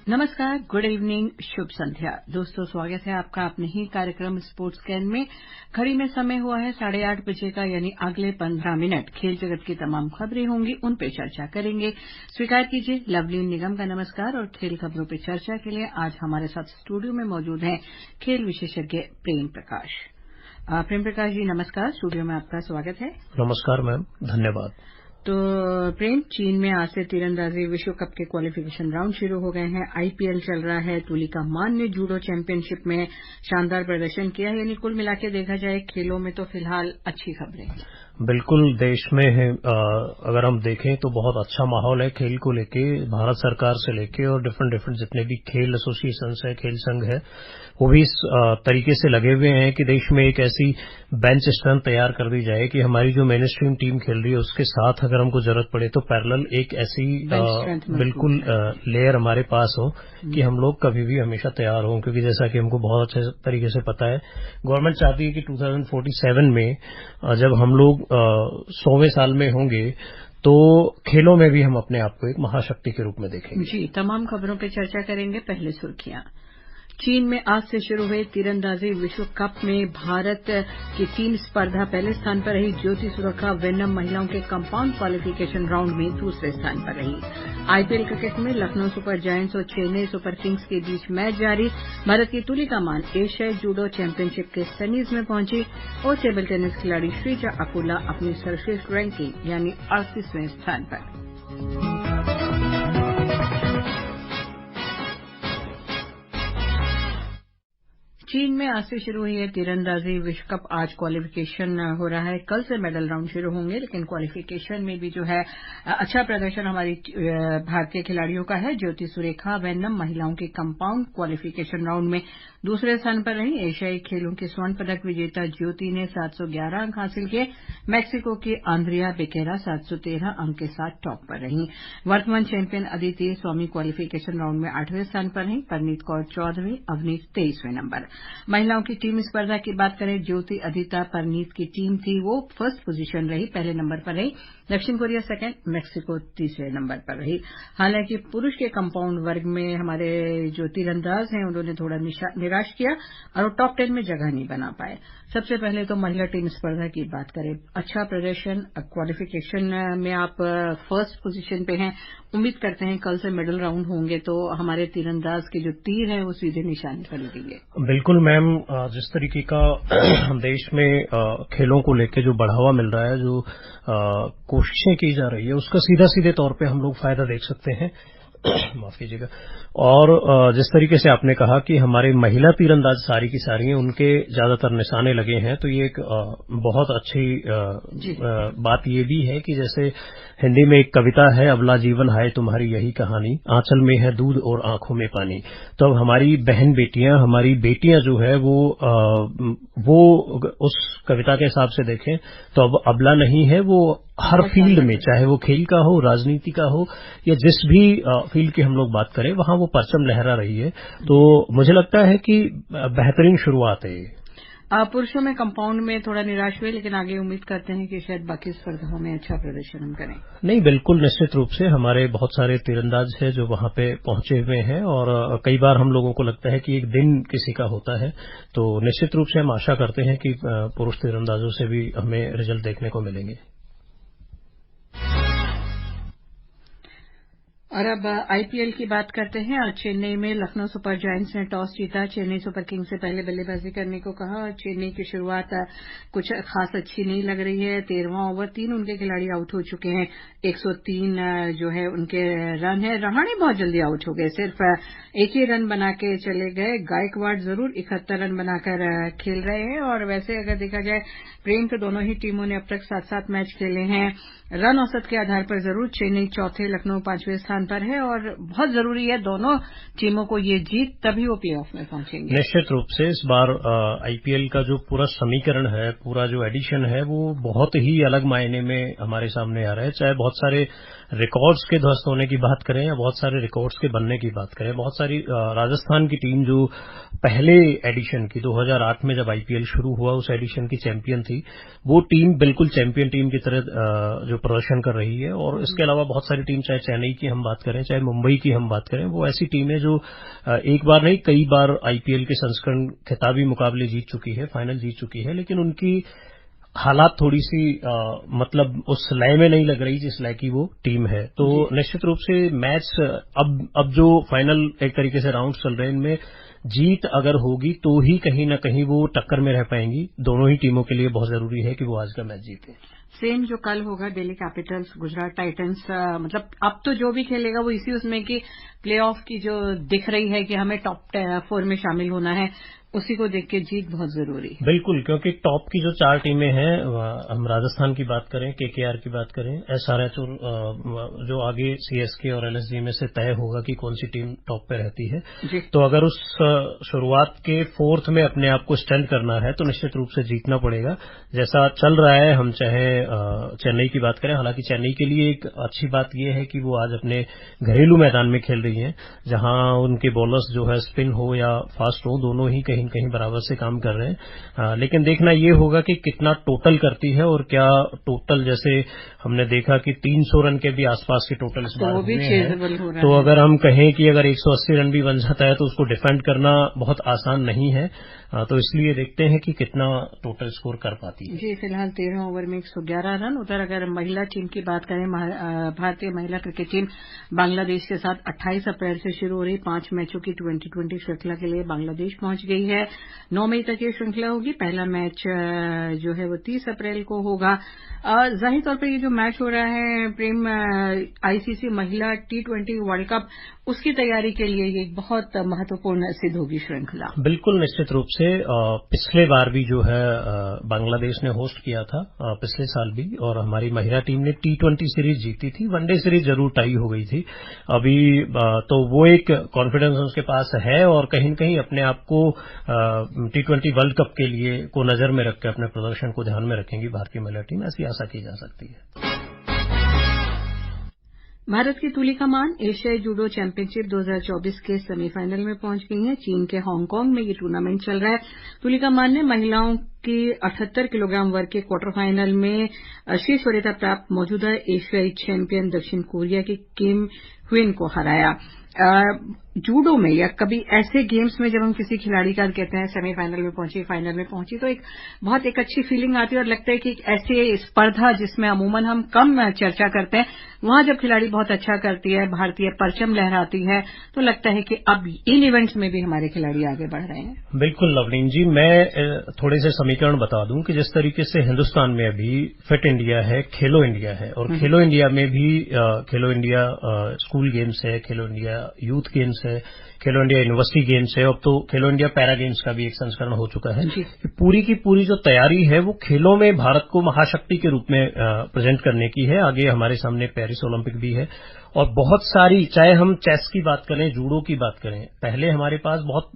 नमस्कार, good evening, शुभ संध्या। दोस्तों, स्वागत है आपका अपने ही कार्यक्रम स्पोर्ट्स कैन में। घड़ी में समय हुआ है 8:30 बजे का, यानी अगले 15 मिनट खेल जगत की तमाम खबरें होंगी, उन पे चर्चा करेंगे। स्वीकार कीजिए लवलीन निगम का नमस्कार। और खेल खबरों पे चर्चा के लिए आज हमारे साथ स्टूडियो में मौजूद हैं खेल विशेषज्ञ प्रेम प्रकाश। प्रेम प्रकाश जी, नमस्कार। स्टूडियो में आपका स्वागत है। नमस्कार मैम, धन्यवाद। तो प्रेम, चीन में आज से तीरंदाजी विश्व कप के क्वालिफिकेशन राउंड शुरू हो गए हैं। आईपीएल चल रहा है। तुलिका मान ने जूडो चैंपियनशिप में शानदार प्रदर्शन किया है। यानी कुल मिलाकर देखा जाए खेलों में तो फिलहाल अच्छी खबरें हैं। बिल्कुल, देश में है, अगर हम देखें तो बहुत अच्छा माहौल है खेल को लेके। भारत सरकार से लेके और डिफरेंट जितने भी खेल एसोसिएशंस है, खेल संघ है, वो भी इस तरीके से लगे हुए हैं कि देश में एक ऐसी बेंच स्ट्रेंथ तैयार कर दी जाए कि हमारी जो मेन स्ट्रीम टीम खेल रही है उसके साथ अगर हमको जरूरत पड़े तो पैरेलल एक ऐसी बिल्कुल लेयर हमारे पास हो कि हम लोग कभी भी हमेशा तैयार हों। क्योंकि जैसा कि हमको बहुत अच्छे तरीके से पता है, गवर्नमेंट चाहती है कि 2047 में जब हम लोग 100वें साल में होंगे तो खेलों में भी हम अपने आप को एक महाशक्ति के रूप में देखेंगे। जी, तमाम खबरों पे चर्चा करेंगे। पहले सुर्खियां। चीन में आज से शुरू हुए तीरंदाजी विश्व कप में भारत की टीम स्पर्धा पहले स्थान पर रही। ज्योति सुरखा वेनम महिलाओं के कंपाउंड क्वालिफिकेशन राउंड में दूसरे स्थान पर रही। आईपीएल क्रिकेट में लखनऊ सुपर जायंट्स और चेन्नई सुपर किंग्स के बीच मैच जारी। भारत की तुलिका मान एशियाई जूडो चैंपियनशिप के सेमीज में पहुंची। और टेबल टेनिस खिलाड़ी श्रीजा अकुला अपनी सर्वश्रेष्ठ रैंकिंग यानी 38वें स्थान पर। चीन में आज से शुरू हुई है तीरंदाजी विश्व कप। आज क्वालिफिकेशन हो रहा है। कल से मेडल राउंड शुरू होंगे, लेकिन क्वालिफिकेशन में भी जो है अच्छा प्रदर्शन हमारी भारतीय खिलाड़ियों का है। ज्योति सुरेखा वेन्नम महिलाओं के कंपाउंड क्वालिफिकेशन राउंड में दूसरे स्थान पर रही। एशियाई खेलों के स्वर्ण पदक विजेता ज्योति ने 711 अंक हासिल किए। मैक्सिको की आंद्रिया बेकेरा 713 अंक के साथ टॉप पर रही। वर्तमान चैंपियन अदिति स्वामी क्वालिफिकेशन राउंड में 8वें स्थान पर रही। परनीत कौर 14वें, अवनीत 23वें नंबर। महिलाओं की टीम स्पर्धा की बात करें, ज्योति अदिता परनीत की टीम थी वो फर्स्ट पोजीशन रही, पहले नंबर पर रही। दक्षिण कोरिया सेकंड, मैक्सिको तीसरे नंबर पर रही। हालांकि पुरुष के कंपाउंड वर्ग में हमारे जो तीरंदाज हैं उन्होंने थोड़ा निराश किया और वो टॉप 10 में जगह नहीं बना पाए। सबसे पहले तो महिला टीम स्पर्धा की बात करें, अच्छा प्रदर्शन। क्वालिफिकेशन में आप फर्स्ट पोजीशन पे हैं। उम्मीद करते हैं कल से मेडल राउंड होंगे तो हमारे तीरंदाज के जो तीर हैं वो सीधे निशाने पर लगेंगे। बिल्कुल मैम, जिस तरीके का हम देश में खेलों को लेके जो बढ़ावा मिल रहा है, जो कोशिशें की जा रही है, उसका सीधे तौर पे हम लोग फायदा देख सकते हैं। माफ कीजिएगा। और जिस तरीके से आपने कहा कि हमारे महिला तीरंदाज सारी की सारी हैं, उनके ज्यादातर निशाने लगे हैं, तो ये एक बहुत अच्छी बात ये भी है कि जैसे हिंदी में एक कविता है, अबला जीवन है तुम्हारी यही कहानी, आंचल में है दूध और आंखों में पानी। तो अब हमारी बहन बेटियां, हमारी बेटियां जो है वो उस कविता के हिसाब से देखें तो अब अबला नहीं है, वो हर फील्ड में, चाहे वो खेल का हो, राजनीति का हो, या जिस भी फील्ड की हम लोग बात करें, वहां वो परचम लहरा रही है। तो मुझे लगता है कि बेहतरीन शुरुआत है। पुरुषों में कंपाउंड में थोड़ा निराश हुए, लेकिन आगे उम्मीद करते हैं कि शायद बाकी स्पर्धाओं में अच्छा प्रदर्शन हम करें। नहीं, बिल्कुल निश्चित रूप से हमारे बहुत सारे तीरंदाज हैं जो वहां पे पहुंचे हुए हैं। और कई बार हम लोगों को लगता है कि एक दिन किसी का होता है, तो निश्चित रूप से हम आशा करते हैं कि पुरुष तीरंदाजों से भी हमें रिजल्ट देखने को मिलेंगे। और अब आईपीएल की बात करते हैं। आज चेन्नई में लखनऊ सुपर जायंट्स ने टॉस जीता। चेन्नई सुपर किंग्स से पहले बल्लेबाजी करने को कहा। चेन्नई की शुरुआत कुछ खास अच्छी नहीं लग रही है। 13वां ओवर 3 उनके खिलाड़ी आउट हो चुके हैं। 103 जो है उनके रन है। रहाणे बहुत जल्दी आउट हो गए, सिर्फ एक ही रन बना के चले गए। गायकवाड़ जरूर 71 रन बनाकर खेल रहे हैं। और वैसे अगर देखा जाए प्रेम, तो दोनों ही टीमों ने अब तक 7-7 मैच खेले हैं। रन औसत के आधार पर जरूर चेन्नई चौथे, लखनऊ 5वें स्थान पर है। और बहुत जरूरी है दोनों टीमों को ये जीत, तभी वो प्ले ऑफ में पहुंचेंगे। निश्चित रूप से इस बार आईपीएल का जो पूरा समीकरण है, पूरा जो एडिशन है, वो बहुत ही अलग मायने में हमारे सामने आ रहा है। चाहे बहुत सारे रिकॉर्ड्स के ध्वस्त होने की बात करें या बहुत सारे रिकॉर्ड्स के बनने की बात करें, बहुत सारी राजस्थान की टीम जो पहले एडिशन की 2008 में जब आईपीएल शुरू हुआ उस एडिशन की चैंपियन थी, वो टीम बिल्कुल चैंपियन टीम की तरह जो प्रदर्शन कर रही है। और इसके अलावा बहुत सारी टीम, चाहे चेन्नई की हम बात करें, चाहे मुंबई की हम बात करें, वो ऐसी टीम है जो एक बार नहीं कई बार आईपीएल के संस्करण खिताबी मुकाबले जीत चुकी है, फाइनल जीत चुकी है, लेकिन उनकी हालात थोड़ी सी मतलब उस लय में नहीं लग रही जिस लय की वो टीम है। तो निश्चित रूप से मैच अब जो फाइनल एक तरीके से राउंड चल रहे हैं, इनमें जीत अगर होगी तो ही कहीं ना कहीं वो टक्कर में रह पाएंगी। दोनों ही टीमों के लिए बहुत जरूरी है कि वो आज का मैच जीते। सेम जो कल होगा दिल्ली कैपिटल्स गुजरात टाइटंस, मतलब अब तो जो भी खेलेगा वो इसी उसमें की प्लेऑफ की जो दिख रही है कि हमें टॉप 4 में शामिल होना है, उसी को देख के जीत बहुत जरूरी है। बिल्कुल, क्योंकि टॉप की जो 4 टीमें हैं, हम राजस्थान की बात करें, केकेआर की बात करें, एसआरएच और जो आगे सीएसके और एलएसजी में से तय होगा कि कौन सी टीम टॉप पे रहती है। तो अगर उस शुरुआत के 4th में अपने आप को स्टैंड करना है तो निश्चित रूप से जीतना पड़ेगा। जैसा चल रहा है, हम चाहे चेन्नई की बात करें, हालांकि चेन्नई के लिए एक अच्छी बात यह है कि वो आज अपने घरेलू मैदान में खेल रही है, जहां उनके बॉलर्स जो है स्पिन हो या फास्ट हो, दोनों ही कहीं कहीं बराबर से काम कर रहे हैं। लेकिन देखना ये होगा कि कितना टोटल करती है और क्या टोटल, जैसे हमने देखा कि 300 रन के भी आसपास के टोटल इस बार हुए हैं। तो अगर हम कहें कि अगर 180 रन भी बन जाता है तो उसको डिफेंड करना बहुत आसान नहीं है। तो इसलिए देखते हैं कि कितना टोटल स्कोर कर पाती है। जी, फिलहाल 13 ओवर में 111 रन। उधर अगर महिला टीम की बात करें, भारतीय महिला क्रिकेट टीम बांग्लादेश के साथ 28 अप्रैल से शुरू हो रही 5 मैचों की 2020 श्रृंखला के लिए बांग्लादेश पहुंच गई है। 9 मई तक ये श्रृंखला होगी। पहला मैच जो है वो 30 अप्रैल को होगा। जाहिर तौर पर ये जो मैच हो रहा है प्रेम, आईसीसी महिला T20 वर्ल्ड कप, उसकी तैयारी के लिए ये बहुत महत्वपूर्ण सिद्ध होगी श्रृंखला। बिल्कुल, निश्चित रूप से पिछले बार भी जो है बांग्लादेश ने होस्ट किया था, पिछले साल भी, और हमारी महिला टीम ने T20 सीरीज जीती थी। वनडे सीरीज जरूर टाई हो गई थी अभी, तो वो एक कॉन्फिडेंस उसके पास है और कहीं न कहीं अपने आप को T20 वर्ल्ड कप के लिए को नजर में रखकर अपने प्रदर्शन को ध्यान में रखेंगी भारतीय महिला टीम, ऐसी आशा की जा सकती है। भारत की तुलिका मान एशियाई जूडो चैंपियनशिप 2024 के सेमीफाइनल में पहुंच गई है। चीन के हांगकांग में ये टूर्नामेंट चल रहा है। तुलिका मान ने महिलाओं की 78 किलोग्राम वर्ग के क्वार्टर फाइनल में शीर्ष वरीयता प्राप्त मौजूदा एशियाई चैंपियन दक्षिण कोरिया की किम ह्विन को हराया। जूडो में या कभी ऐसे गेम्स में जब हम किसी खिलाड़ी का कहते हैं सेमीफाइनल में पहुंची, फाइनल में पहुंची, तो एक अच्छी फीलिंग आती है और लगता है कि ऐसे स्पर्धा जिसमें अमूमन हम कम चर्चा करते हैं, वहां जब खिलाड़ी बहुत अच्छा करती है, भारतीय परचम लहराती है, तो लगता है कि अब इन इवेंट्स में भी हमारे खिलाड़ी आगे बढ़ रहे हैं। बिल्कुल लवलीन जी, मैं थोड़े से समीकरण बता दूं कि जिस तरीके से हिंदुस्तान में अभी फिट इंडिया है, खेलो इंडिया है, और खेलो इंडिया में भी खेलो इंडिया स्कूल गेम्स है, खेलो इंडिया यूथ गेम्स है, खेलो इंडिया यूनिवर्सिटी गेम्स है, अब तो खेलो इंडिया पैरा गेम्स का भी एक संस्करण हो चुका है। पूरी की पूरी जो तैयारी है वो खेलों में भारत को महाशक्ति के रूप में प्रेजेंट करने की है। आगे हमारे सामने पेरिस ओलंपिक भी है और बहुत सारी, चाहे हम चेस की बात करें, जूडो की बात करें, पहले हमारे पास बहुत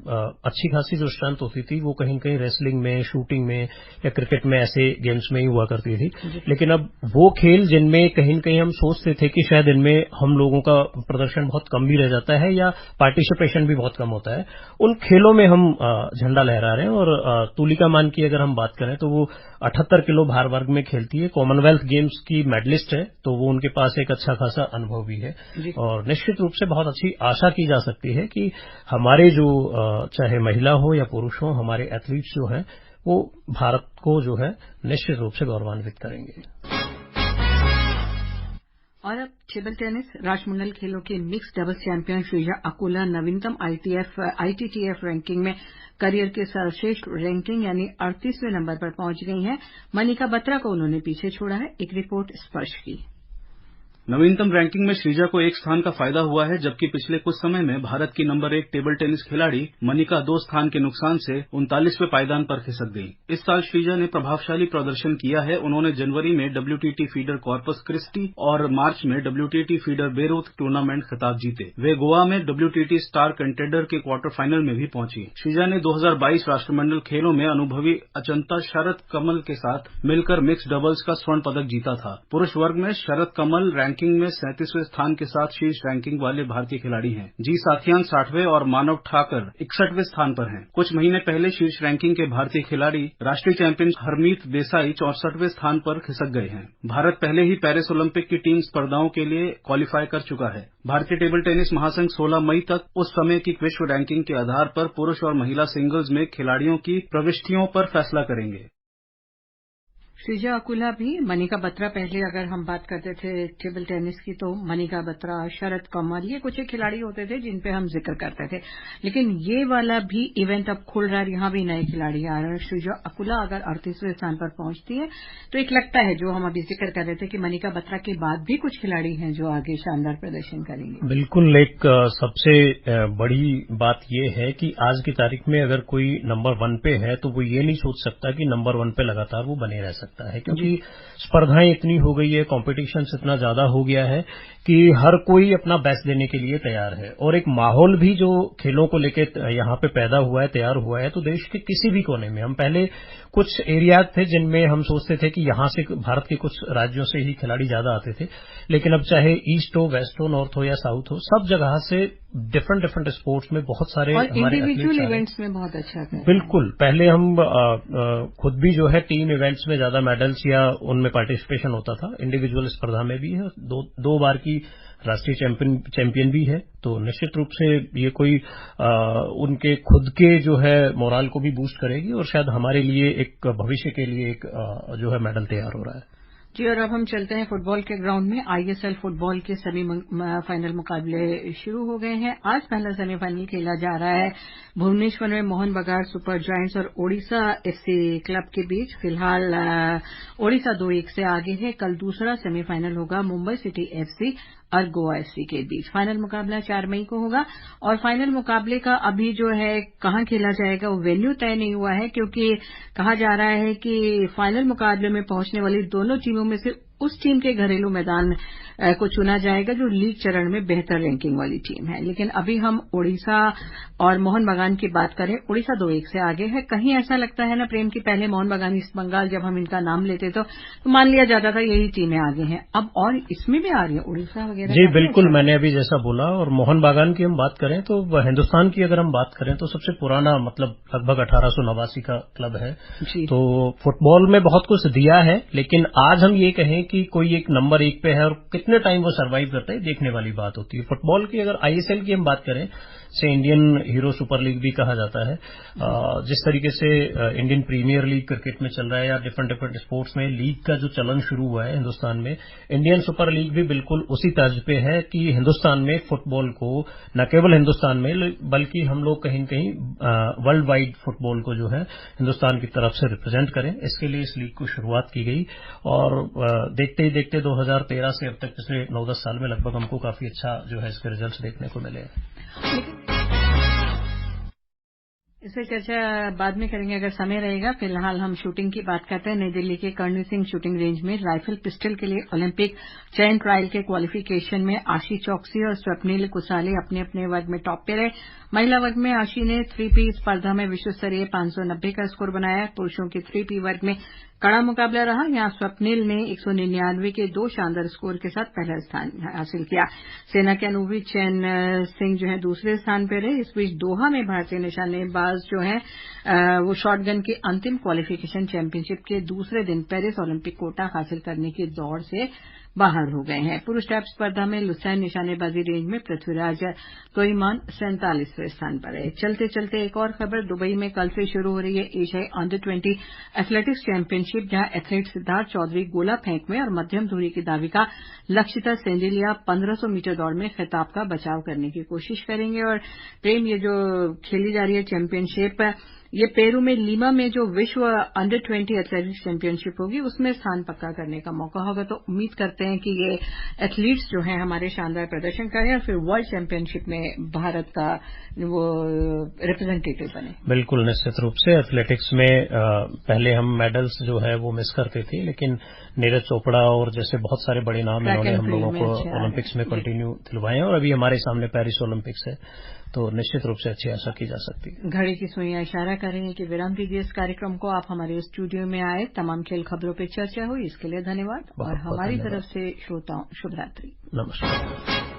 अच्छी खासी जो स्ट्रेंथ होती थी वो कहीं कहीं रेसलिंग में, शूटिंग में या क्रिकेट में, ऐसे गेम्स में ही हुआ करती थी। लेकिन अब वो खेल जिनमें कहीं कहीं हम सोचते थे कि शायद इनमें हम लोगों का प्रदर्शन बहुत कम भी रह जाता है या पार्टिसिपेशन भी बहुत कम होता है, उन खेलों में हम झंडा लहरा रहे हैं। और तुलिका मान की अगर हम बात करें तो वो 78 किलो भार वर्ग में खेलती है, कॉमनवेल्थ गेम्स की मेडलिस्ट है, तो वो उनके पास एक अच्छा खासा अनुभव भी है और निश्चित रूप से बहुत अच्छी आशा की जा सकती है कि हमारे जो चाहे महिला हो या पुरुष हो, हमारे एथलीट्स जो हैं वो भारत को जो है निश्चित रूप से गौरवान्वित करेंगे। और अब टेबल टेनिस, राष्ट्रमंडल खेलों के mix doubles champion Sreeja Akula नवीनतम ITTF रैंकिंग में करियर के सर्वश्रेष्ठ रैंकिंग यानी 38वें नंबर पर पहुंच गई हैं। मनिका बत्रा को उन्होंने पीछे छोड़ा है। एक रिपोर्ट स्पर्श की। नवीनतम रैंकिंग में श्रीजा को एक स्थान का फायदा हुआ है, जबकि पिछले कुछ समय में भारत की नंबर 1 टेबल टेनिस खिलाड़ी मनिका 2 स्थान के नुकसान से 39वें पायदान पर खिसक गई। इस साल श्रीजा ने प्रभावशाली प्रदर्शन किया है। उन्होंने जनवरी में WTT फीडर कॉर्पस क्रिस्टी और मार्च में WTT फीडर बेरूथ टूर्नामेंट खिताब जीते। वे गोवा में WTT स्टार कंटेंडर के क्वार्टर फाइनल में भी पहुंची। श्रीजा ने 2022 राष्ट्रमंडल खेलों में अनुभवी अचंता शरद कमल के साथ मिलकर मिक्स डबल्स का स्वर्ण पदक जीता था। पुरुष वर्ग में शरद कमल रैंक रैंकिंग में 37वें स्थान के साथ शीर्ष रैंकिंग वाले भारतीय खिलाड़ी हैं। जी साथियान 60वें और मानव ठाकर 61वें स्थान पर हैं। कुछ महीने पहले शीर्ष रैंकिंग के भारतीय खिलाड़ी राष्ट्रीय चैंपियन हरमीत देसाई 64वें स्थान पर खिसक गए हैं। भारत पहले ही पेरिस ओलंपिक की टीम स्पर्धाओं के लिए क्वालीफाई कर चुका है। भारतीय टेबल टेनिस महासंघ 16 मई तक उस समय की विश्व रैंकिंग के आधार पर पुरुष और महिला सिंगल्स में खिलाड़ियों की प्रविष्टियों पर फैसला करेंगे। श्रीजा अकुला भी, मनिका बत्रा, पहले अगर हम बात करते थे टेबल टेनिस की तो मनिका बत्रा, शरद कमर, ये कुछ एक खिलाड़ी होते थे जिन पे हम जिक्र करते थे, लेकिन ये वाला भी इवेंट अब खुल रहा है, यहाँ भी नए खिलाड़ी आ रहे हैं। श्रीजा अकुला अगर 38वें स्थान पर पहुंचती है तो एक लगता है, जो हम अभी जिक्र कर रहे थे कि मनिका बत्रा के बाद भी कुछ खिलाड़ी हैं जो आगे शानदार प्रदर्शन करेंगे। बिल्कुल, एक सबसे बड़ी बात ये है कि आज की तारीख में अगर कोई नंबर 1 पे है तो वो ये नहीं सोच सकता कि नंबर 1 पे लगातार वो बने रह सकता है, क्योंकि स्पर्धाएं इतनी हो गई है, कंपटीशन इतना ज्यादा हो गया है कि हर कोई अपना बेस्ट देने के लिए तैयार है। और एक माहौल भी जो खेलों को लेके यहाँ पे पैदा हुआ है, तैयार हुआ है, तो देश के किसी भी कोने में, हम पहले कुछ एरिया थे जिनमें हम सोचते थे कि यहाँ से भारत के कुछ राज्यों से ही खिलाड़ी ज्यादा आते थे, लेकिन अब चाहे ईस्ट हो, वेस्ट हो, नॉर्थ हो या साउथ हो, सब जगह से डिफरेंट स्पोर्ट्स में बहुत सारे हमारे इंडिविजुअल इवेंट्स में बहुत अच्छा है। बिल्कुल, पहले हम खुद भी जो है टीम इवेंट्स में ज्यादा मेडल्स या उनमें पार्टिसिपेशन होता था, इंडिविजुअल स्पर्धा में भी है, दो बार की राष्ट्रीय चैंपियन भी है, तो निश्चित रूप से ये कोई उनके खुद के जो है मोराल को भी बूस्ट करेगी और शायद हमारे लिए एक भविष्य के लिए एक जो है मेडल तैयार हो रहा है। जी, और अब हम चलते हैं फुटबॉल के ग्राउंड में। आईएसएल फुटबॉल के सभी फाइनल मुकाबले शुरू हो गए हैं। आज पहला सेमीफाइनल खेला जा रहा है भुवनेश्वर में मोहन बगान सुपर जायंट्स और ओडिशा एफसी क्लब के बीच। फिलहाल ओडिशा 2-1 से आगे है। कल दूसरा सेमीफाइनल होगा मुंबई सिटी एफसी और गोवा एफसी के बीच। फाइनल मुकाबला 4 मई को होगा और फाइनल मुकाबले का अभी जो है कहां खेला जाएगा वो वेन्यू तय नहीं हुआ है, क्योंकि कहा जा रहा है कि फाइनल मुकाबले में पहुंचने वाली दोनों टीमों में से उस टीम के घरेलू मैदान को चुना जाएगा जो लीग चरण में बेहतर रैंकिंग वाली टीम है। लेकिन अभी हम ओडिशा और मोहन बगान की बात करें, ओडिशा 2-1 से आगे है। कहीं ऐसा लगता है ना प्रेम की पहले मोहन बगान ईस्ट बंगाल जब हम इनका नाम लेते तो मान लिया जाता था यही टीमें आगे हैं, अब और इसमें भी आ रही है ओडिशा वगैरह। जी बिल्कुल, मैंने अभी जैसा बोला, और मोहन बगान की हम बात करें तो हिंदुस्तान की अगर हम बात करें तो सबसे पुराना, मतलब लगभग 1889 का क्लब है, तो फुटबॉल में बहुत कुछ दिया है। लेकिन आज हम ये कहें कि कोई एक नंबर 1 पे है और कितने टाइम वो सर्वाइव करता है, देखने वाली बात होती है। फुटबॉल की अगर आईएसएल की हम बात करें, से इंडियन हीरो सुपर लीग भी कहा जाता है, जिस तरीके से इंडियन प्रीमियर लीग क्रिकेट में चल रहा है या डिफरेंट स्पोर्ट्स में लीग का जो चलन शुरू हुआ है हिंदुस्तान में, इंडियन सुपर लीग भी बिल्कुल उसी तर्ज पे है कि हिंदुस्तान में फुटबॉल को, न केवल हिंदुस्तान में बल्कि हम लोग कहीं न कहीं वर्ल्ड वाइड फुटबॉल को जो है हिंदुस्तान की तरफ से रिप्रेजेंट करें। इसके लिए इस लीग को शुरुआत की गई और देखते ही देखते 2013 से अब तक पिछले 9-10 साल में लगभग हमको काफी अच्छा जो है इसके रिजल्ट्स देखने को मिले हैं। इसे चर्चा बाद में करेंगे अगर समय रहेगा। फिलहाल हम शूटिंग की बात करते हैं। नई दिल्ली के कर्णी सिंह शूटिंग रेंज में राइफल पिस्टल के लिए ओलंपिक चयन ट्रायल के क्वालिफिकेशन में आशी चौकसी और स्वप्निल कुसाले अपने अपने वर्ग में टॉप पे रहे। महिला वर्ग में आशी ने 3P स्पर्धा में विश्व स्तरीय 590 का स्कोर बनाया। पुरुषों के 3P वर्ग में कड़ा मुकाबला रहा। यहां स्वप्निल ने 199 के 2 शानदार स्कोर के साथ पहला स्थान हासिल किया। सेना के अनुभवी चैन सिंह जो है दूसरे स्थान पर रहे। इस बीच दोहा में भारतीय निशानेबाज जो है वो शॉटगन के अंतिम क्वालिफिकेशन चैंपियनशिप के दूसरे दिन पेरिस ओलंपिक कोटा हासिल करने की दौड़ से बाहर हो गए हैं। पुरुष टैप स्पर्धा में लुसैन निशानेबाजी रेंज में पृथ्वीराज तोईमान 47वें स्थान पर है। चलते चलते एक और खबर, दुबई में कल से शुरू हो रही है एशियाई अंडर-20 एथलेटिक्स चैंपियनशिप, जहां एथलीट सिद्धार्थ चौधरी गोला फेंक में और मध्यम दूरी की दाविका लक्षिता सेंडिलिया 1500 मीटर दौड़ में खिताब का बचाव करने की कोशिश करेंगे। और प्रेम, ये जो खेली जा रही है चैंपियनशिप, ये पेरू में लीमा में जो विश्व अंडर-20 एथलेटिक्स चैंपियनशिप होगी उसमें स्थान पक्का करने का मौका होगा। तो उम्मीद करते हैं कि ये एथलीट्स जो हैं हमारे शानदार प्रदर्शन करें और फिर वर्ल्ड चैंपियनशिप में भारत का वो रिप्रेजेंटेटिव बने। बिल्कुल, निश्चित रूप से एथलेटिक्स में पहले हम मेडल्स जो है वो मिस करते थे, लेकिन नीरज चोपड़ा और जैसे बहुत सारे बड़े नाम इन्होंने हम लोगों को ओलंपिक्स में कंटिन्यू दिलवाए हैं और अभी हमारे सामने पेरिस ओलंपिक्स है, तो निश्चित रूप से अच्छी आशा की जा सकती है। घड़ी की सुइयां इशारा करेंगे कि विराम दीजिए इस कार्यक्रम को। आप हमारे स्टूडियो में आए, तमाम खेल खबरों पर चर्चा हुई, इसके लिए धन्यवाद। और हमारी तरफ से श्रोताओं शुभ रात्रि। नमस्कार।